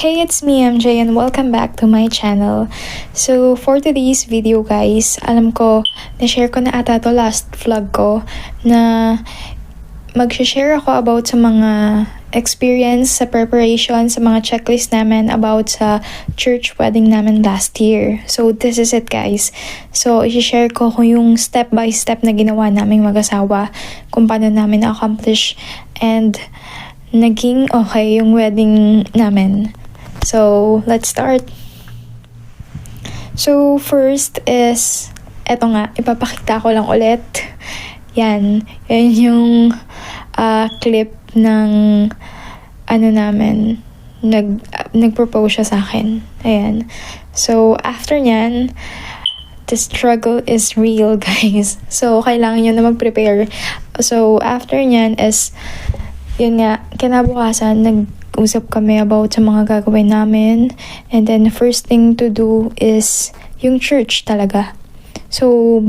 Hey, it's me MJ and welcome back to my channel. So, for today's video guys, alam ko, na-share ko na ata to last vlog ko na mag-share ako about sa mga experience sa preparation sa mga checklist namin about sa church wedding namin last year. So, this is it guys. So, i-share ko kung yung step by step na ginawa naming mag-asawa, kung paano namin na-accomplish and naging okay yung wedding namin. So, let's start. So, first is, eto nga, ipapakita ko lang ulit. Yan yung clip ng namin. Nag-propose siya sa akin. Ayan. So, after nyan, the struggle is real, guys. So, kailangan nyo na mag-prepare. So, after nyan is, yun nga, kinabukasan, nag-usap kami about sa mga gagawin namin. And then, the first thing to do is yung church talaga. So,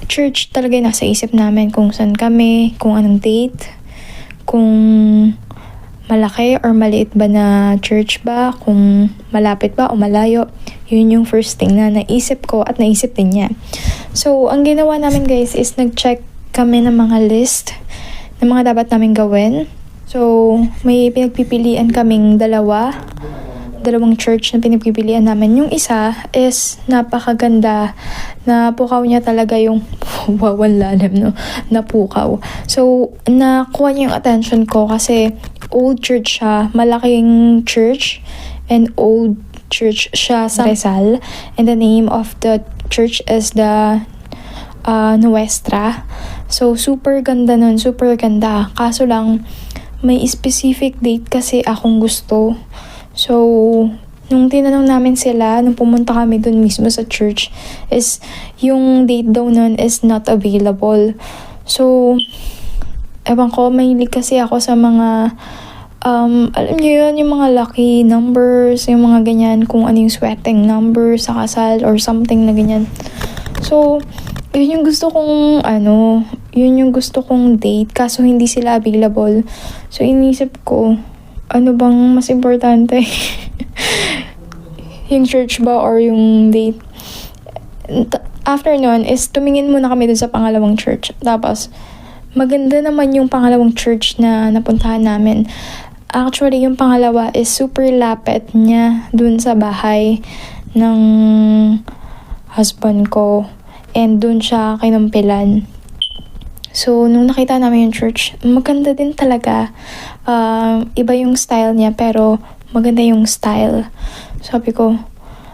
church talaga yung nasa isip namin kung saan kami, kung anong date, kung malaki or maliit ba na church ba, kung malapit ba o malayo. Yun yung first thing na naisip ko at naisip din niya. So, ang ginawa namin guys is nag-check kami ng mga list ng mga dapat namin gawin. So, may pinagpipilian kaming dalawang church na pinagpipilian namin. Yung isa is napakaganda. Napukaw niya talaga yung wawan lalim, no? Napukaw. So, nakuha niya yung attention ko kasi old church siya, malaking church, and old church siya sa Rizal. And the name of the church is the Nuestra. So, super ganda nun, super ganda. Kaso lang, may specific date kasi akong gusto. So, nung tinanong namin sila, nung pumunta kami dun mismo sa church, is yung date daw nun is not available. So, ewan ko, mahilig kasi ako sa mga, alam niyo yun, yung mga lucky numbers, yung mga ganyan, kung ano yung sweating number sa kasal or something na ganyan. So, yun yung gusto kong, yun yung gusto kong date, kaso hindi sila available. So, inisip ko, ano bang mas importante? Yung church ba or yung date? After nun is tumingin muna kami dun sa pangalawang church. Tapos, maganda naman yung pangalawang church na napuntahan namin. Actually, yung pangalawa is super lapit niya dun sa bahay ng husband ko. And dun siya kinumpilan. So, nung nakita namin yung church, maganda din talaga. Iba yung style niya, pero maganda yung style. Sabi ko,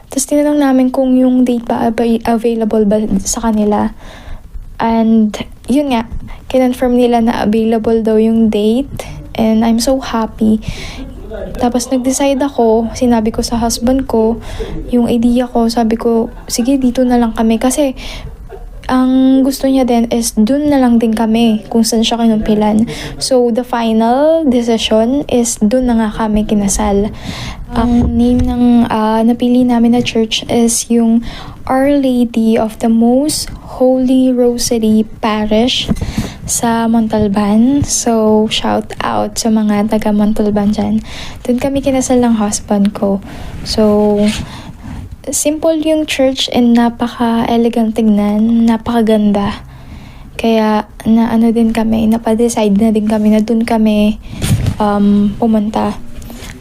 tapos tinanong namin kung yung date ba available ba sa kanila. And, yun nga, kinonfirm nila na available daw yung date. And I'm so happy. Tapos nag-decide ako, sinabi ko sa husband ko, yung idea ko, sabi ko, sige dito na lang kami. Kasi, ang gusto niya din is dun na lang din kami kung saan siya kinumpilan. So, the final decision is dun na nga kami kinasal. Ang name ng napili namin na church is yung Our Lady of the Most Holy Rosary Parish sa Montalban. So, shout out sa mga taga Montalban dyan. Dun kami kinasal ng husband ko. So, simple yung church and napaka-elegant tignan, napakaganda. Kaya, din kami, napadecide na din kami na dun kami pumunta.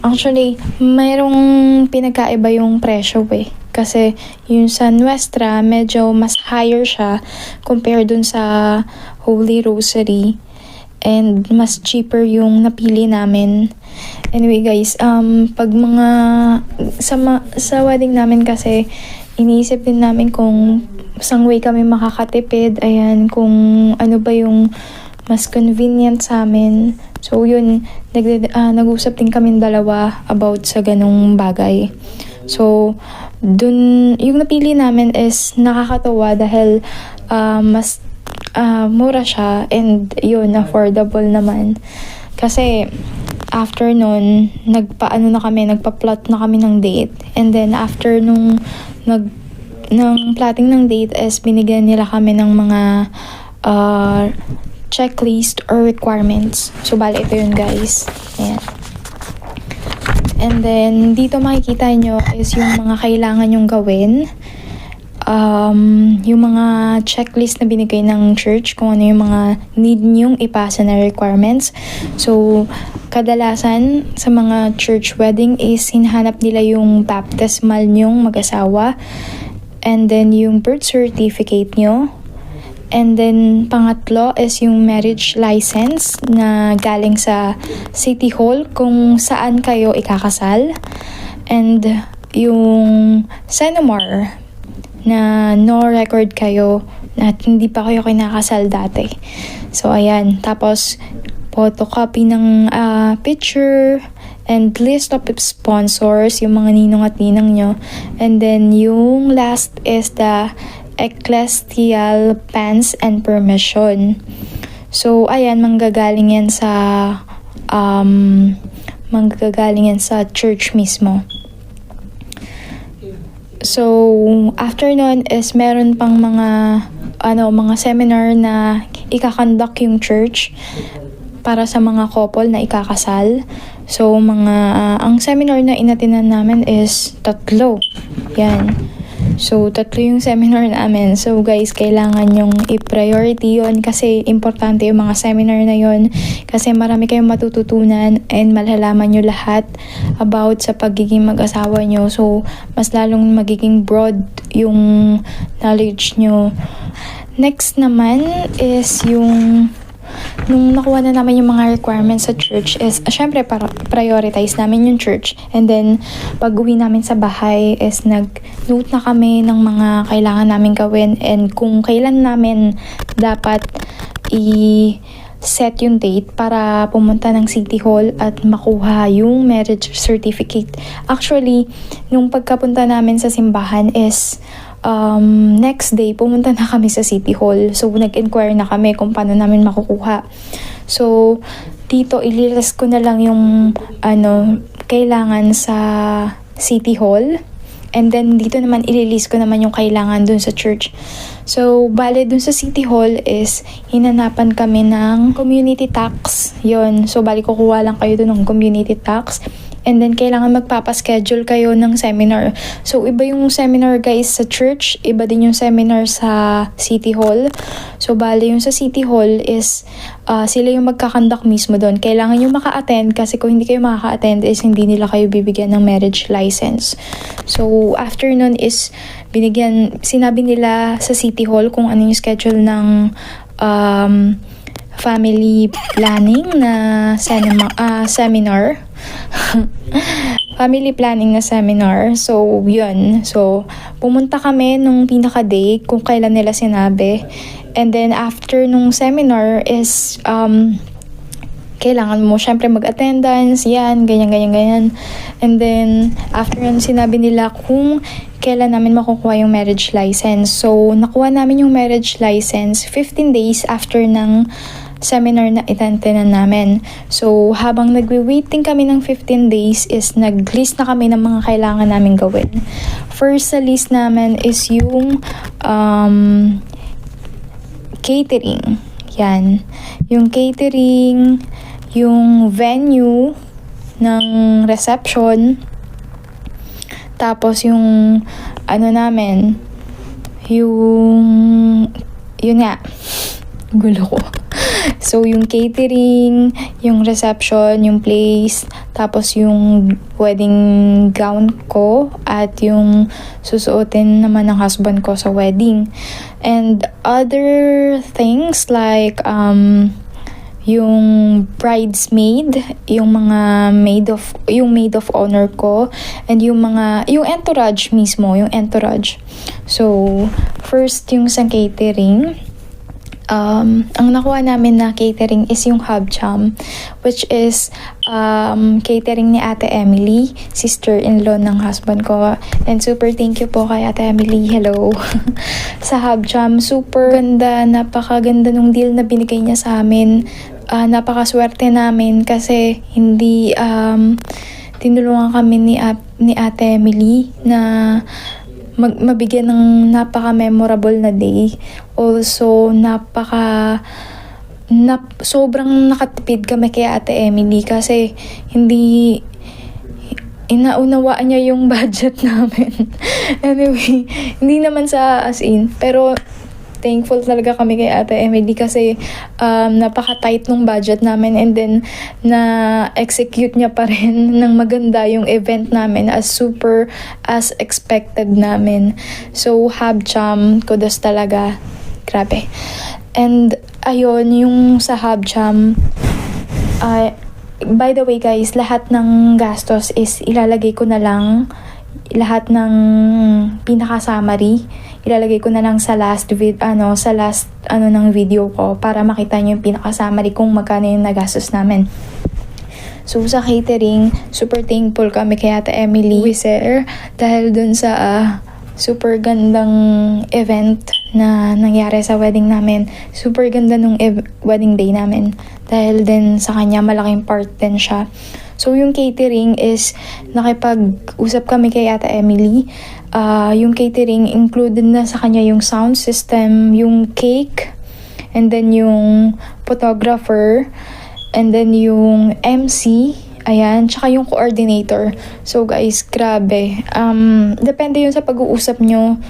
Actually, mayroong pinagkaiba yung presyo Kasi, yung sa Nuestra, medyo mas higher siya compared dun sa Holy Rosary. And mas cheaper yung napili namin. Anyway guys, pag mga sa wedding namin kasi iniisip din namin kung sang way kami makakatipid, ayan, kung ano ba yung mas convenient sa amin. So yun, nag-usap din kami dalawa about sa ganung bagay. So dun yung napili namin is nakakatawa dahil mas mura siya and yun, affordable naman. Kasi after nun, nagpa-plot na kami ng date. And then after nung plotting ng date is binigyan nila kami ng mga checklist or requirements. So bali ito yun guys. Ayan. And then, dito makikita nyo is yung mga kailangan nyong gawin. Yung mga checklist na binigay ng church, kung ano yung mga need nyong ipasa na requirements. So, kadalasan sa mga church wedding is hinahanap nila yung baptismal nyong mag-asawa. And then, yung birth certificate nyo. And then, pangatlo is yung marriage license na galing sa City Hall kung saan kayo ikakasal. And yung Senomar na no record kayo at hindi pa kayo kinakasal dati. So, ayan. Tapos, photocopy ng picture and list of sponsors, yung mga ninong at ninang nyo. And then, yung last is the ecclesial pans and permission. So, ayan, manggagaling yan sa church mismo. So, after nun is meron pang mga seminar na ikakandak yung church para sa mga couple na ikakasal. So, ang seminar na inatinan namin is 3. Yan. So, 3 yung seminar namin. So, guys, kailangan yung i-priority yun kasi importante yung mga seminar na yun kasi marami kayong matututunan and malalaman nyo lahat about sa pagiging mag-asawa nyo. So, mas lalong magiging broad yung knowledge nyo. Next naman is yung nung nakuha na namin yung mga requirements sa church is, syempre, prioritize namin yung church. And then, pag uwi namin sa bahay is nag-note na kami ng mga kailangan namin gawin and kung kailan namin dapat set yung date para pumunta ng City Hall at makuha yung marriage certificate. Actually, nung pagkapunta namin sa simbahan is next day, pumunta na kami sa City Hall. So, nag-inquire na kami kung paano namin makukuha. So, dito, ililist ko na lang yung kailangan sa City Hall. And then, dito naman, ililist ko naman yung kailangan dun sa church. So, bale dun sa City Hall is, hinanapan kami ng community tax. Yun. So, bale kukuha lang kayo dun ng community tax. And then, kailangan magpapaschedule kayo ng seminar. So, iba yung seminar, guys, sa church. Iba din yung seminar sa City Hall. So, bale yung sa City Hall is, sila yung magkakandak mismo doon. Kailangan yung maka-attend kasi kung hindi kayo makaka-attend is hindi nila kayo bibigyan ng marriage license. So, after nun is, sinabi nila sa City Hall kung ano yung schedule ng family planning na seminar. Family planning na seminar. So, yun. So, pumunta kami nung pinaka-day kung kailan nila sinabi. And then, after nung seminar is, kailangan mo syempre mag-attendance, yan, ganyan. And then, after yun, sinabi nila kung kailan namin makukuha yung marriage license. So, nakuha namin yung marriage license 15 days after ng seminar na itantenan namin. So, habang nagwi-waiting kami ng 15 days is nag-list na kami ng mga kailangan namin gawin. First sa list namin is yung catering. Yan. Yung catering, yung venue ng reception, tapos yung namin, yun nga, gulo ko. So, yung catering, yung reception, yung place, tapos yung wedding gown ko, at yung susuotin naman ng husband ko sa wedding. And other things like, yung bridesmaid, yung mga maid of honor ko, and yung entourage mismo, yung entourage. So, first yung sa catering, ang nakuha namin na catering is yung Hubcham, which is catering ni Ate Emily, sister-in-law ng husband ko. And super thank you po kay Ate Emily. Hello. Sa Hubcham, super ganda, napakaganda nung deal na binigay niya sa amin. Napakaswerte namin kasi hindi tinulungan kami ni Ate Emily na mabigyan ng napaka-memorable na day. Also, sobrang nakatipid kami kay Ate Emily kasi hindi inaunawaan niya yung budget namin. Anyway, hindi naman sa as in, pero thankful talaga kami kay Ate Emily kasi napaka-tight nung budget namin, and then na-execute niya pa rin ng maganda yung event namin as super as expected namin. So, Habcham, kudos talaga. Grabe. And, ayun, yung sa Habcham, by the way guys, lahat ng gastos is ilalagay ko na lang, lahat ng pinaka-summary ilalagay ko na lang sa last ng video ko para makita niyo yung pinaka-summary kung magkano yung nagastos namin. So sa catering, super thankful kami kay Ate Emily Wiser dahil dun sa super gandang event na nangyari sa wedding namin. Super ganda nung wedding day namin dahil din sa kanya malaking part din siya. So yung catering is nakipag-usap kami kay Ate Emily. Yung catering included na sa kanya yung sound system, yung cake, and then yung photographer, and then yung MC, ayan, tsaka yung coordinator. So guys, grabe. Depende yun sa pag-uusap nyo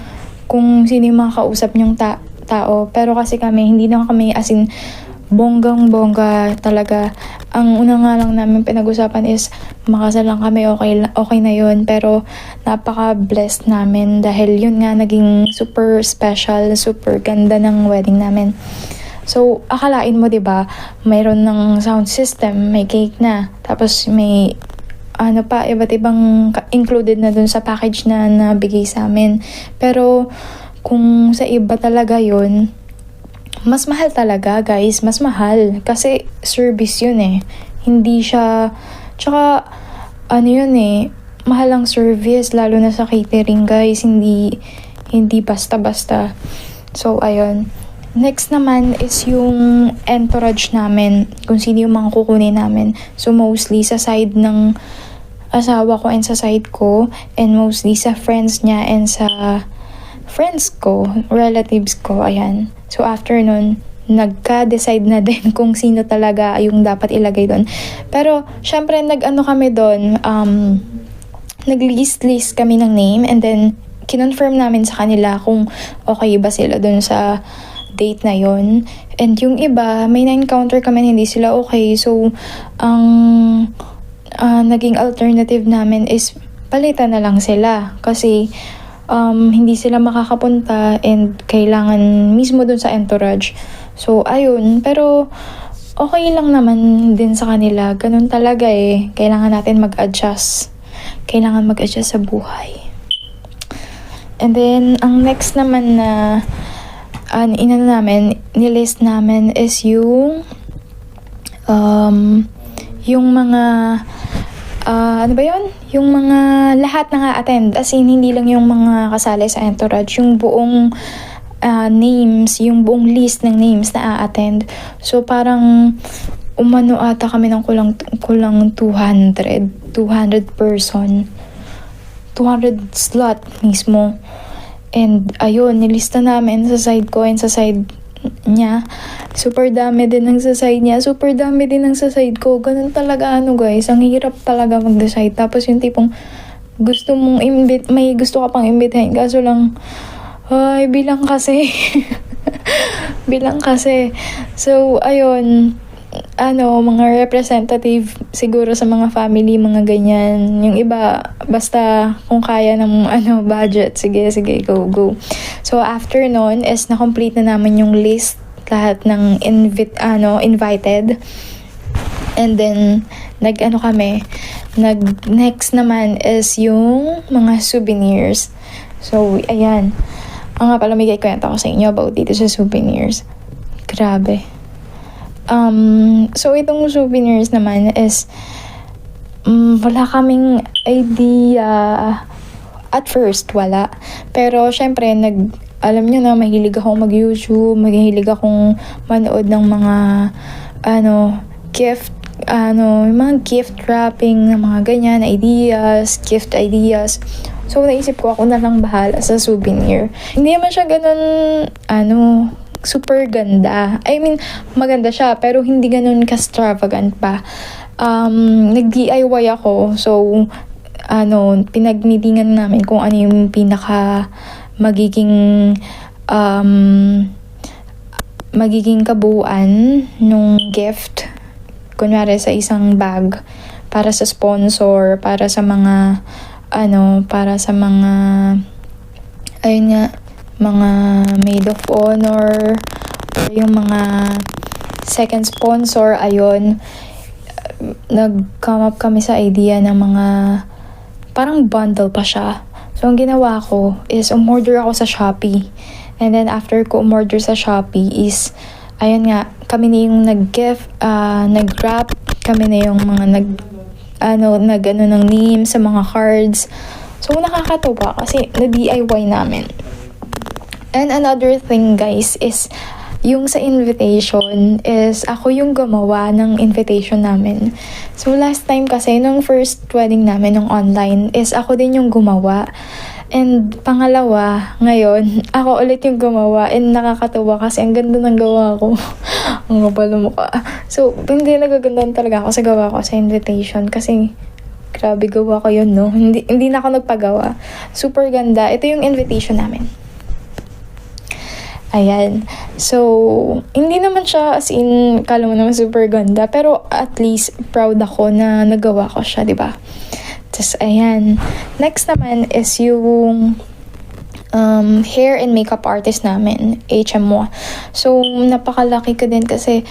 kung sino yung mga kausap nyong tao. Pero kasi kami, hindi na kami as in bonggang-bongga talaga. Ang una nga lang namin pinag-usapan is makasal lang kami, okay na yun. Pero napaka-blessed namin dahil yun nga naging super special, super ganda ng wedding namin. So, akalain mo 'di ba, mayroon ng sound system, may cake na, tapos may iba't ibang included na dun sa package na nabigay sa amin. Pero kung sa iba talaga yun, mas mahal talaga guys, mas mahal. Kasi service yun eh. Hindi siya, tsaka yun eh, mahal ang service, lalo na sa catering guys. Hindi basta-basta. So ayun. Next naman is yung entourage namin, kung sino yung mga kukunin namin. So mostly sa side ng asawa ko and sa side ko, and mostly sa friends niya and sa friends ko, relatives ko, ayan. So after nun, nagka-decide na din kung sino talaga yung dapat ilagay doon. Pero syempre kami doon, nag-list kami ng name, and then kinonfirm namin sa kanila kung okay ba sila doon sa date na yon. And yung iba, may na-encounter kami na hindi sila okay. So ang naging alternative namin is palitan na lang sila kasi hindi sila makakapunta and kailangan mismo dun sa entourage. So, ayun. Pero, okay lang naman din sa kanila. Ganun talaga eh. Kailangan natin mag-adjust. Kailangan mag-adjust sa buhay. And then, ang next naman na nilist namin is yung mga yung mga lahat na attend, as in hindi lang yung mga kasali sa entourage, yung buong names, yung buong list ng names na a-attend. So parang ata kami ng kulang 200 person, 200 slot mismo. And ayun, nilista namin sa side ko and sa side niya. Super dami din ng sa side niya, super dami din ng sa side ko. Ganun talaga guys, ang hirap talaga mag-decide. Tapos yung tipong gusto mong may gusto ka pang imbitahin, kaso lang bilang kasi bilang kasi. So ayun, mga representative siguro sa mga family, mga ganyan. Yung iba, basta kung kaya ng budget, sige, go. So, after nun, is na-complete na naman yung list, lahat ng invited. And then, next naman is yung mga souvenirs. So, ayan. Ang nga pala, may kwento ko sa inyo about dito sa souvenirs. Grabe. So itong souvenirs naman is wala kaming idea at first, wala. Pero syempre alam nyo na, mahilig akong mag-YouTube, mahilig akong manood ng mga mga gift wrapping, ng mga ganyan gift ideas. So naisip ko, ako na lang bahala sa souvenir. Hindi naman siya ganun super ganda. I mean, maganda siya, pero hindi ganun ka-extravagant pa. Nag-DIY ako. So, pinag-meetingan namin kung ano yung pinaka magiging kabuuan nung gift. Kunwari sa isang bag para sa sponsor, para sa mga ayun nga, mga maid of honor, or yung mga second sponsor, ayun. Nag-come up kami sa idea ng mga parang bundle pa siya. So, ang ginawa ko is umorder ako sa Shopee. And then, after ko umorder sa Shopee is, ayun nga, kami na yung nag-gift, nag-wrap, kami na yung mga ng name sa mga cards. So, nakakatuwa kasi na-DIY namin. And another thing, guys, is yung sa invitation is ako yung gumawa ng invitation namin. So, last time kasi, nung first wedding namin, nung online, is ako din yung gumawa. And pangalawa, ngayon, ako ulit yung gumawa. And nakakatuwa kasi ang ganda ng gawa ko. Ang kapal ng mukha. So, hindi nagagandaan talaga ako sa gawa ko sa invitation. Kasi, grabe gawa ko yun, no? Hindi na ako nagpagawa. Super ganda. Ito yung invitation namin. Ayan. So, hindi naman siya as in, kala mo naman super ganda. Pero at least, proud ako na nagawa ko siya, di ba? Tapos, ayan. Next naman is yung hair and makeup artist namin, HM1. So, napakalaki ko din kasi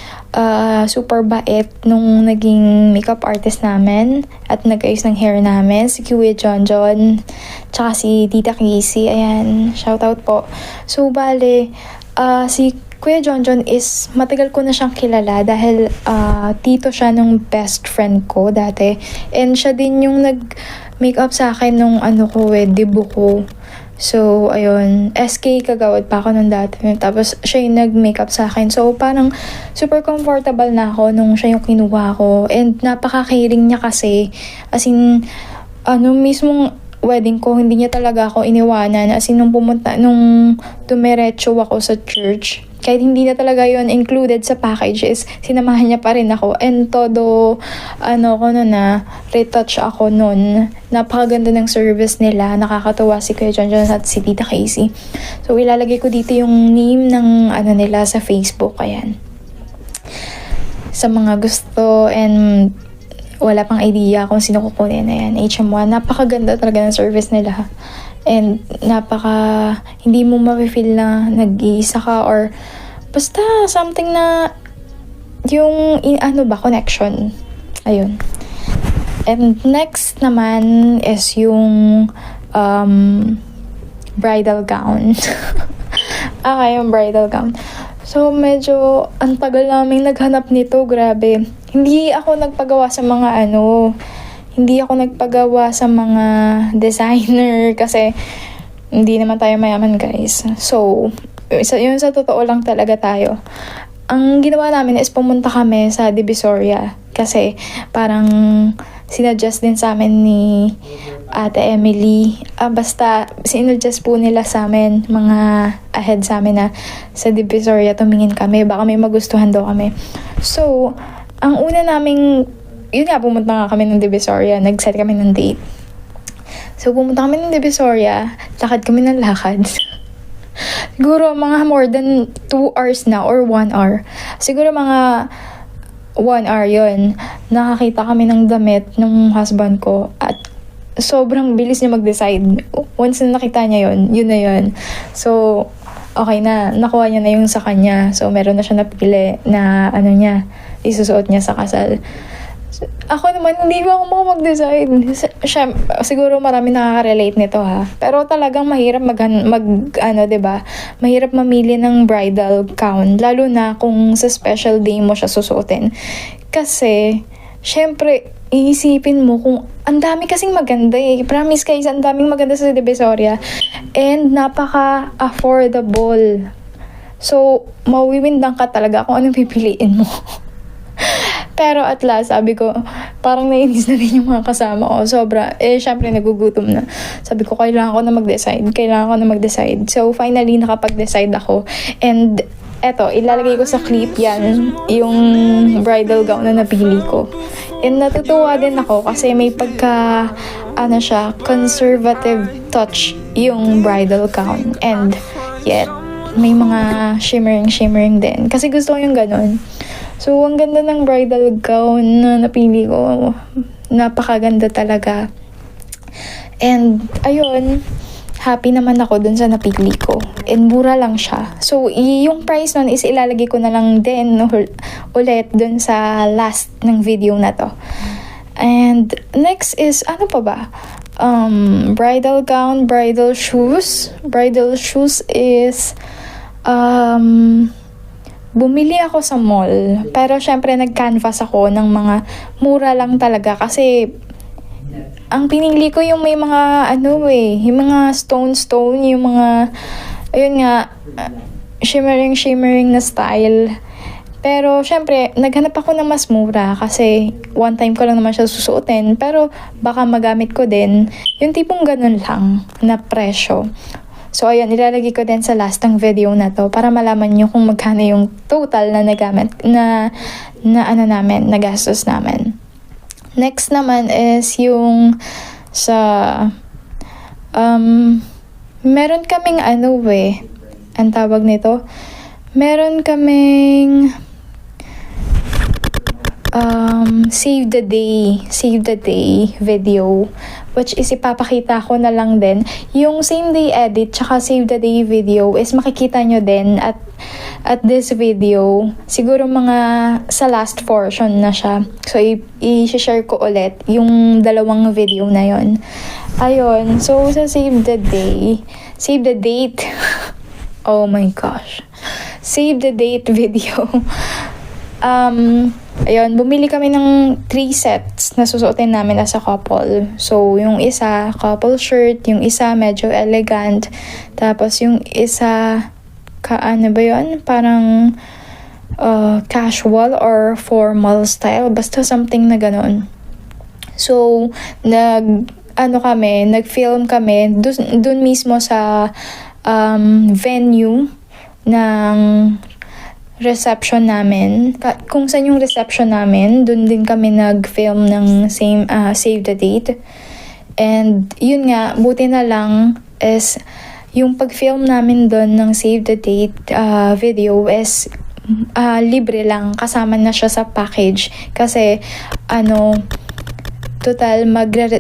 super bait nung naging makeup artist namin at nag-ayos ng hair namin, si Kuya John John, tsaka si Tita Casey. Ayan, shoutout po. So, bale, si Kuya John John is matagal ko na siyang kilala dahil tito siya nung best friend ko dati. And siya din yung nag-makeup sa akin nung debut ko. So, ayun, SK kagawad pa ako nung dati. Tapos, siya yung nag-makeup sa akin. So, parang super comfortable na ako nung siya yung kinuha ko. And napaka-caring niya kasi. As in, mismong wedding ko, hindi niya talaga ako iniwanan. As in, nung dumiretso ako sa church, kahit hindi na talaga yon included sa packages, sinamahan niya pa rin ako. And todo, retouch ako nun. Napakaganda ng service nila. Nakakatuwa si Kuya John John at si Tita Casey. So, ilalagay ko dito yung name ng nila sa Facebook. Ayan. Sa mga gusto and wala pang idea kung sino kukunin. Ayan, HM1. Napakaganda talaga ng service nila. And hindi mo ma-feel na nag-iisa ka or basta something na yung connection. Ayun. And next naman is yung bridal gown. Yung bridal gown. So, medyo ang tagal naming naghanap nito, grabe. Hindi ako nagpagawa sa mga designer kasi hindi naman tayo mayaman, guys. So, yun sa totoo lang talaga tayo. Ang ginawa namin is pumunta kami sa Divisoria kasi parang sinuggest din sa amin ni Ate Emily. Basta sinuggest po nila sa amin, mga ahead sa amin na sa Divisoria tumingin kami. Baka may magustuhan daw kami. So, ang una naming, pumunta nga kami ng Divisoria. Nag-set kami ng date. So, pumunta kami ng Divisoria. Lakad kami ng lakad. Siguro mga more than 2 hours na or 1 hour. Siguro mga 1 hour yun. Nakakita kami ng damit ng husband ko at sobrang bilis niya mag-decide. Once na nakita niya yun na yun. So, okay na. Nakuha niya na yung sa kanya. So, meron na siya napili na isusuot niya sa kasal. Ako naman, hindi ko ako mag-decide. Siguro marami nakaka-relate nito, ha. Pero talagang mahirap diba? Mahirap mamili ng bridal gown. Lalo na kung sa special day mo siya susuotin. Kasi, syempre, iisipin mo kung ang dami kasing maganda eh. Promise guys, ang daming maganda sa Divisoria. And napaka-affordable. So, mawiwindang ka talaga kung anong pipiliin mo. Pero at last, sabi ko, parang nainis na rin yung mga kasama ko. Sobra. Syempre, nagugutom na. Sabi ko, kailangan ko na mag-decide. So, finally, nakapag-decide ako. And, eto, ilalagay ko sa clip yan, yung bridal gown na napili ko. And natutuwa din ako kasi may pagka, conservative touch yung bridal gown. And yet, may mga shimmering din. Kasi gusto ko yung ganun. So, ang ganda ng bridal gown na napili ko. Napakaganda talaga. And, ayun, happy naman ako dun sa napili ko. And mura lang siya. So, yung price nun is ilalagay ko na lang din ulit dun sa last ng video na to. And next is, ano pa ba? Bridal gown, bridal shoes. Bridal shoes is, bumili ako sa mall. Pero syempre nag-canvas ako ng mga mura lang talaga kasi ang pinili ko yung may mga yung mga stone, yung mga ayun nga shimmering na style. Pero syempre naghanap ako ng mas mura kasi one time ko lang naman siya susuotin, pero baka magamit ko din yung tipong ganun lang na presyo. So, ayun, ilalagay ko din sa last ng video na to para malaman nyo kung magkano yung total na nagamit, nagastos namin. Next naman is yung sa, meron kaming ang tawag nito, meron kaming, save the day video, which is ipapakita ko na lang din. Yung same day edit tsaka save the day video is makikita nyo din at this video. Siguro mga sa last portion na siya. So, i-share ko ulit yung dalawang video na yon. Ayun. So, sa save the date. Oh my gosh. Save the date video. Ayun, bumili kami ng 3 sets na susuotin namin as a couple. So, yung isa, couple shirt. Yung isa, medyo elegant. Tapos, yung isa, parang casual or formal style. Basta something na ganon. So, nag-film kami dun mismo sa venue ng reception namin. Kung saan yung reception namin, dun din kami nag-film ng save the date. And yun nga, buti na lang is yung pag-film namin dun ng save the date video is libre lang. Kasama na siya sa package. Kasi total,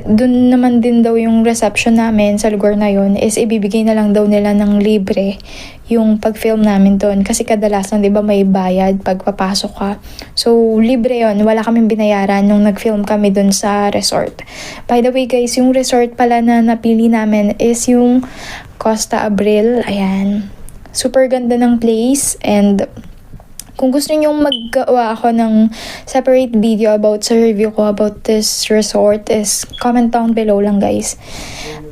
dun naman din daw yung reception namin sa lugar na yun is ibibigay na lang daw nila ng libre yung pag-film namin doon. Kasi kadalasan, di ba, may bayad pag papasok ka. So, libre yon. Wala kaming binayaran nung nag-film kami doon sa resort. By the way, guys, yung resort pala na napili namin is yung Costa Abril. Ayan. Super ganda ng place. And kung gusto niyo maggawa ako ng separate video about sa review ko about this resort is comment down below lang, guys.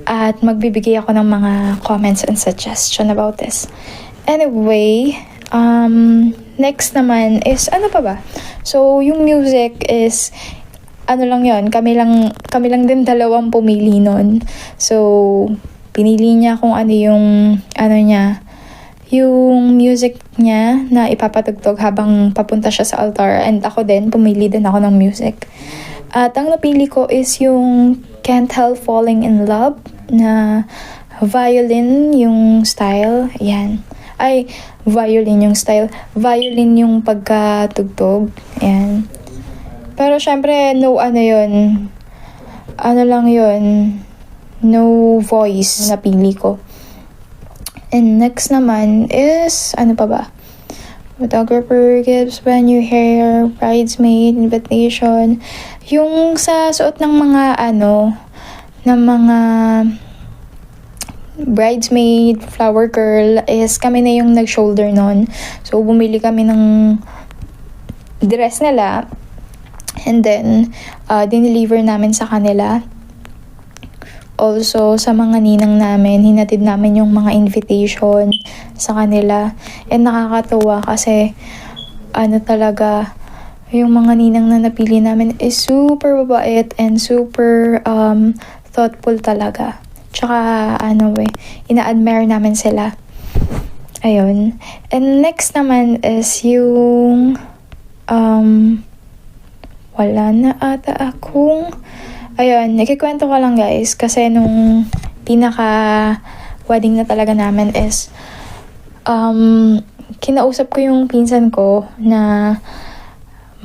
At magbibigay ako ng mga comments and suggestion about this. Anyway, next naman is ano pa ba? So, yung music is lang yon. Kami lang din dalawang pumili nun. So, pinili niya kung ano yung yung music niya na ipapatugtog habang papunta siya sa altar. And ako din, pumili din ako ng music. At ang napili ko is yung Can't Help Falling in Love na violin yung style. Ayan. Ay, violin yung style. Violin yung pagkatugtog. Ayan. Pero syempre, no yun. Lang yun. No voice na pili ko. And next naman is, ano pa ba? Photographer gives venue hair, bridesmaid, invitation. Yung sa suot ng mga ng mga bridesmaid, flower girl is kami na yung nag-shoulder nun. So, bumili kami ng dress nila. And then, dineliver namin sa kanila. Also, sa mga ninang namin, hinatid namin yung mga invitation sa kanila. And nakakatuwa kasi, talaga, yung mga ninang na napili namin is super babait and super thoughtful talaga. Tsaka, ina-admire namin sila. Ayun. And next naman is yung wala na ata akong ayun, nakikwento ko lang guys kasi nung pinaka wedding na talaga namin is kinausap ko yung pinsan ko na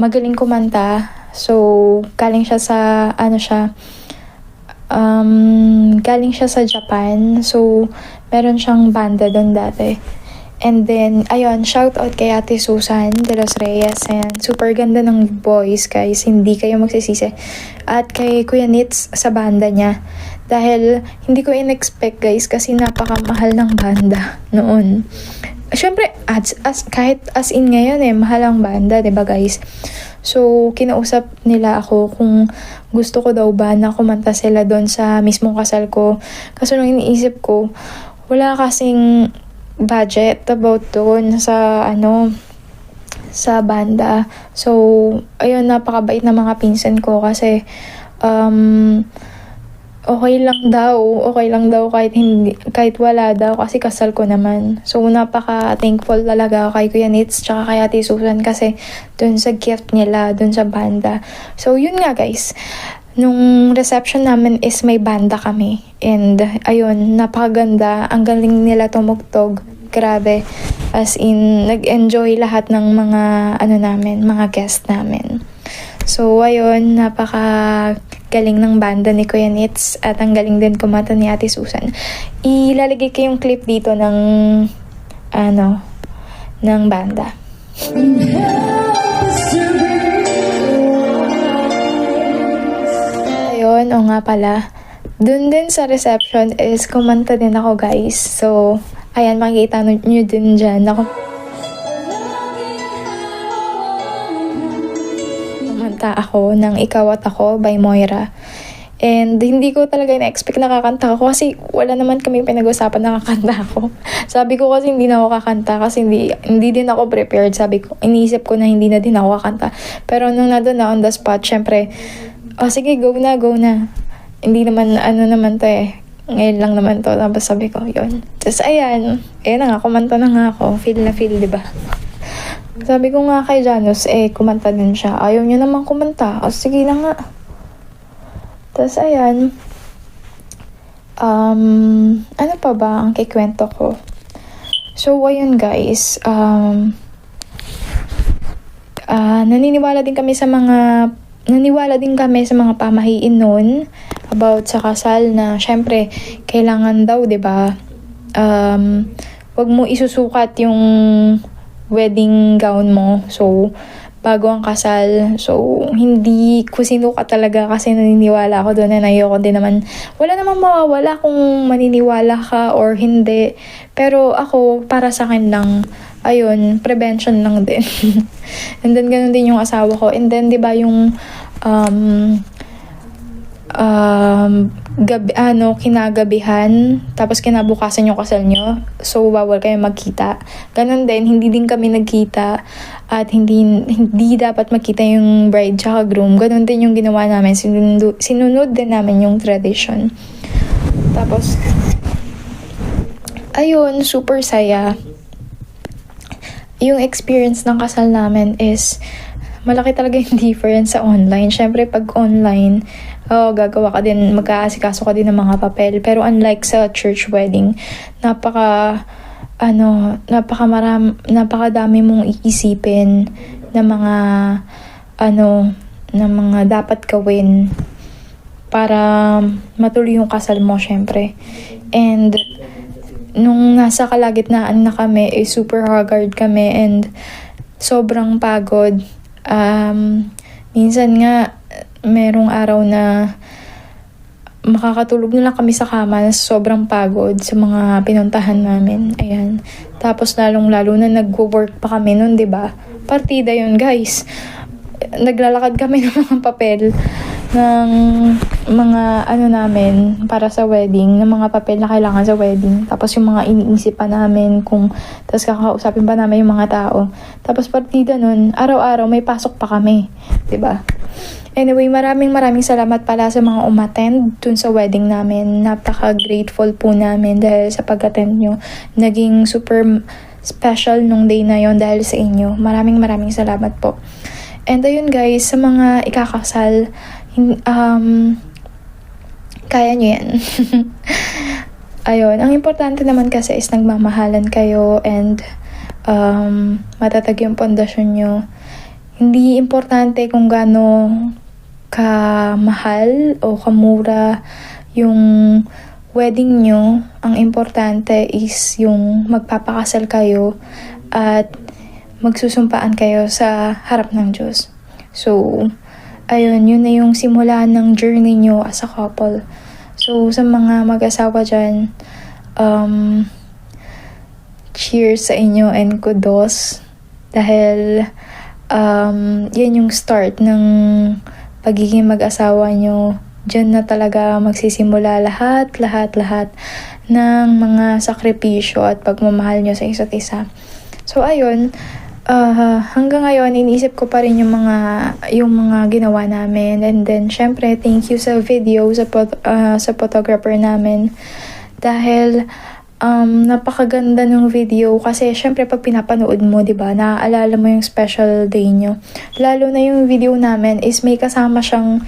magaling kumanta. So, galing siya sa galing siya sa Japan. So, meron siyang banda doon dati. And then, ayun, shout out kay Ate Susan de los Reyes. Ayan, super ganda ng voice, guys. Hindi kayo magsisisi. At kay Kuya Nitz sa banda niya. Dahil, hindi ko in-expect, guys, kasi napakamahal ng banda noon. Siyempre, kahit as in ngayon mahal ang banda, 'di ba guys? So, kinausap nila ako kung gusto ko daw ba na kumanta sila doon sa mismong kasal ko. Kasi nung iniisip ko, wala kasing budget about doon sa sa banda. So, ayun, napakabait na mga pinsan ko kasi okay lang daw kahit wala daw kasi kasal ko naman. So, napaka-thankful talaga kay Kuya Nitz tsaka kay Ate Susan kasi dun sa gift nila, dun sa banda. So, yun nga guys. Nung reception namin is may banda kami. And, ayun, napakaganda. Ang galing nila tumugtog. Grabe. As in, nag-enjoy lahat ng mga, mga guest namin. So, ayun, napaka-galing ng banda ni Kuya Nitz at ang galing din kumanta ni Ate Susan. Ilalagay ko yung clip dito ng, ng banda. Ayun, o nga pala. Dun din sa reception is kumanta din ako, guys. So, ayan, makikita nyo din dyan. Kumanta ako ng Ikaw at Ako by Moira. And hindi ko talaga na-expect na kakanta ako kasi wala naman kami pinag-usapan na kakanta ako. Sabi ko kasi hindi na ako kakanta kasi hindi din ako prepared. Sabi ko, iniisip ko na hindi na din ako kakanta. Pero nung nandun na on the spot, syempre, sige, go na. Hindi naman, naman to ngayon lang naman to. Tapos sabi ko, yun. Tapos ayan na nga, kumanta na nga ako. Feel na feel, diba? Sabi ko nga kay Janus, kumanta din siya. Ayaw niya naman kumanta. Sige na nga. Tapos ayan. Ano pa ba ang kikwento ko? So, ayun guys. Naniwala din kami sa mga pamahiin noon about sa kasal na syempre kailangan daw, 'di ba? Wag mo isusukat yung wedding gown mo. So, bago ang kasal. So, hindi ko sinukat talaga kasi naniniwala ako doon na ayoko din naman. Wala namang mawawala kung maniniwala ka or hindi. Pero ako, para sa akin lang, ayun, prevention lang din. And then, ganun din yung asawa ko. And then, di ba yung kinagabihan, tapos kinabukasan yung kasal nyo. So, bawal kayo magkita. Ganun din, hindi din kami nagkita at hindi dapat magkita yung bride tsaka groom. Ganun din yung ginawa namin. Sinunod din namin yung tradition. Tapos, ayun, super saya. Yung experience ng kasal namin is malaki talaga yung difference sa online. Syempre, pag online, gagawa ka din, mag-aasikaso ka din ng mga papel. Pero unlike sa church wedding, napakadami mong iisipin na mga dapat gawin para matuloy yung kasal mo, syempre. And nung nasa kalagitnaan na kami, super haggard kami and sobrang pagod. Minsan nga, merong araw na makakatulog na lang kami sa kama na sobrang pagod sa mga pinuntahan namin. Ayan. Tapos lalong-lalo na nag-work pa kami nun, 'di ba? Partida 'yun, guys. Naglalakad kami ng mga papel ng mga namin para sa wedding, ng mga papel na kailangan sa wedding. Tapos yung mga iniisip pa namin tapos kakausapin pa namin yung mga tao. Tapos partida nun, araw-araw may pasok pa kami. 'Di ba? Anyway, maraming salamat pala sa mga umattend dun sa wedding namin. Napaka-grateful po namin dahil sa pag-attend nyo. Naging super special nung day na yon dahil sa inyo. Maraming salamat po. And ayun guys, sa mga ikakasal, kaya nyo yan. Ayun, ang importante naman kasi is nagmamahalan kayo and matatag yung pundasyon nyo. Hindi importante kung gaano kamahal o kamura yung wedding nyo. Ang importante is yung magpapakasal kayo at magsusumpaan kayo sa harap ng Diyos. So, ayun, yun na yung simulan ng journey nyo as a couple. So, sa mga mag-asawa dyan, cheers sa inyo and kudos. Dahil, yan yung start ng pagiging mag-asawa nyo. Diyan na talaga magsisimula lahat ng mga sakripisyo at pagmamahal nyo sa isa't isa. So, ayun, hanggang ngayon, iniisip ko pa rin yung mga ginawa namin. And then, syempre, thank you sa video, sa photographer namin. Dahil, napakaganda ng video. Kasi, syempre, pag pinapanood mo, diba, naaalala mo yung special day nyo. Lalo na yung video namin is may kasama siyang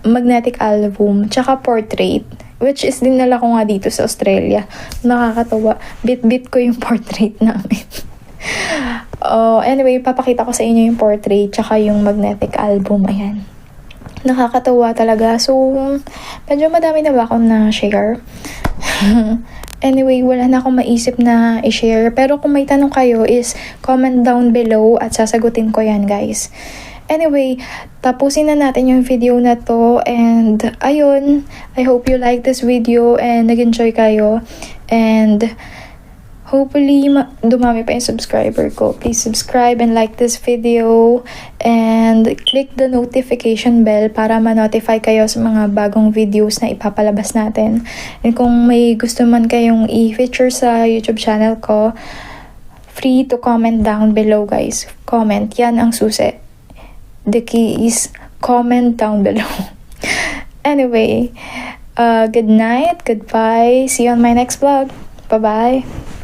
magnetic album, tsaka portrait. Which is dinala ko nga dito sa Australia. Nakakatawa. Bit-bit ko yung portrait namin. Anyway, papakita ko sa inyo yung portrait tsaka yung magnetic album. Ayan. Nakakatawa talaga. So, medyo madami na ba akong na-share? Anyway, wala na akong maisip na i-share. Pero kung may tanong kayo is comment down below at sasagutin ko yan, guys. Anyway, tapusin na natin yung video na to. And, ayun, I hope you like this video and nag-enjoy kayo. And, hopefully, dumami pa yung subscriber ko. Please subscribe and like this video. And, click the notification bell para ma-notify kayo sa mga bagong videos na ipapalabas natin. And kung may gusto man kayong i-feature sa YouTube channel ko, free to comment down below, guys. Comment, yan ang susi. The key is comment down below. Anyway, good night, goodbye. See you on my next vlog. Bye-bye.